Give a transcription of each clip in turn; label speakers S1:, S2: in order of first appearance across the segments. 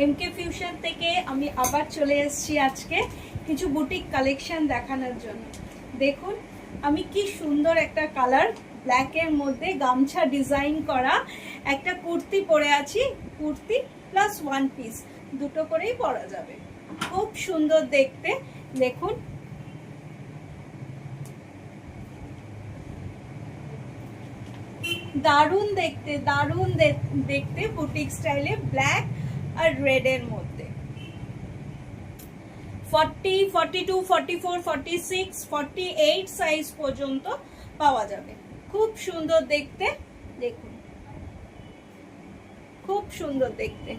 S1: এমকে fusion থেকে আমি আবার চলে এসেছি আজকে কিছু বুটিক কালেকশন দেখানোর জন্য। দেখুন আমি কি সুন্দর একটা কালার ব্ল্যাকের মধ্যে গামছা ডিজাইন করা একটা কুর্তি পরে আছি। কুর্তি প্লাস ওয়ান পিস দুটো করেই পরা যাবে, খুব সুন্দর দেখতে। দেখুন দারুণ দেখতে, দারুণ দেখতে বুটিক স্টাইলে ব্ল্যাক আর রেড এর মধ্যে 40, 42, 44, 46, 48 সাইজ পর্যন্ত পাওয়া যাবে। খুব সুন্দর দেখতে, দেখুন খুব সুন্দর দেখতে,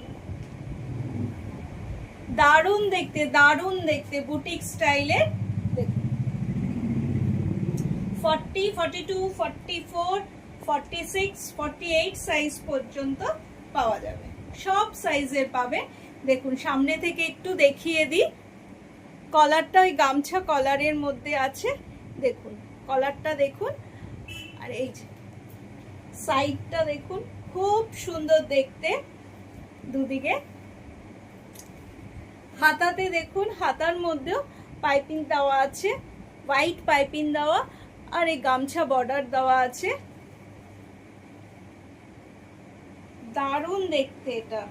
S1: দারুণ দেখতে, দারুণ দেখতে বুটিক স্টাইলে। দেখুন 40, 42, 44, 46, 48 সাইজ পর্যন্ত পাওয়া যাবে, সব সাইজের পাবে। দেখুন সামনে থেকে একটু দেখিয়ে দিই, কলারটা ওই গামছা কলারের মধ্যে আছে। দেখুন কলারটা দেখুন, আর এই যে সাইডটা দেখুন, খুব সুন্দর দেখতে দুদিকে। হাতাতে দেখুন, হাতার মধ্যেও পাইপিং দেওয়া আছে, হোয়াইট পাইপিং দেওয়া, আর এই গামছা বর্ডার দেওয়া আছে। দারুণ দেখতে এটা।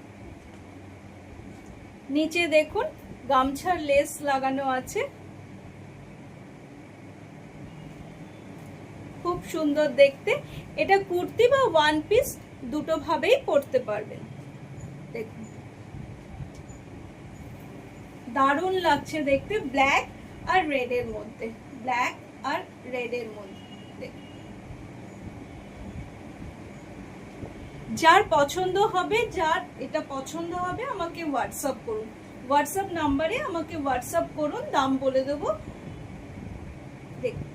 S1: নিচে দেখুন গামছার লেস লাগানো আছে, খুব সুন্দর দেখতে। এটা কুর্তি বা ওয়ান পিস দুটো ভাবেই পরতে পারবেন। দেখুন দারুণ লাগছে দেখতে, ব্ল্যাক আর রেড এর মধ্যে, ব্ল্যাক আর রেড এর মধ্যে। দেখুন যার পছন্দ হবে, যার এটা পছন্দ হবে আমাকে হোয়াটসঅ্যাপ করুন, হোয়াটসঅ্যাপ নাম্বারে আমাকে হোয়াটসঅ্যাপ করুন, দাম বলে দেবো। দেখুন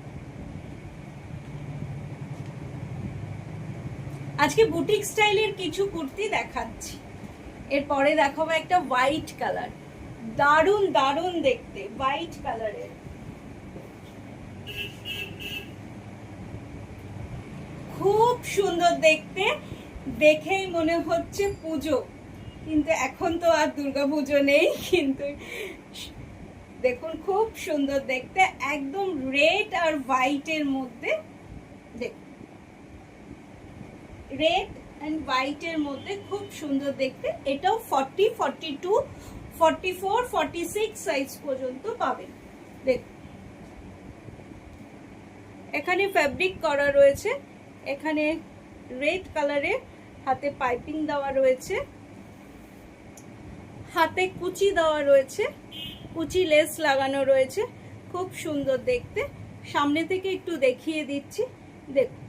S1: আজকে বুটিক স্টাইলের কিছু কুর্তি দেখাচ্ছি, এরপরে দেখাবো একটা হোয়াইট কালার, দারুণ দারুণ দেখতে হোয়াইট কালারের। খুব সুন্দর দেখতে, দেখেই মনে হচ্ছে পুজো, কিন্তু এখন তো আর দুর্গাপুজো নেই, কিন্তু দেখুন খুব সুন্দর দেখতে, একদম রেড আর হোয়াইটের মধ্যে। দেখুন রেড এন্ড হোয়াইটের মধ্যে খুব সুন্দর দেখতে। এটাও 40, 42, 44, 46 সাইজ পর্যন্ত পাবেন। দেখুন এখানে ফ্যাব্রিক করা রয়েছে, এখানে রেড কালারের হাতে পাইপিং দেওয়া রয়েছে, হাতে কুচি দেওয়া রয়েছে, কুচি লেস লাগানো রয়েছে, খুব সুন্দর দেখতে। সামনে থেকে একটু দেখিয়ে দিচ্ছি, দেখুন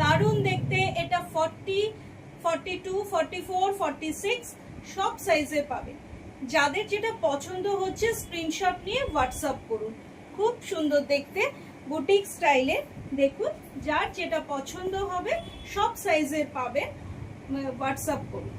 S1: দারুণ দেখতে। এটা 40, 42, 44, 46 সব সাইজে পাবেন। যাদের যেটা পছন্দ হচ্ছে স্ক্রিনশট নিয়ে হোয়াটসঅ্যাপ করুন। খুব সুন্দর দেখতে বুটিক স্টাইলে। দেখুন যার যেটা পছন্দ হবে সব সাইজের পাবেন, হোয়াটসঅ্যাপ করুন।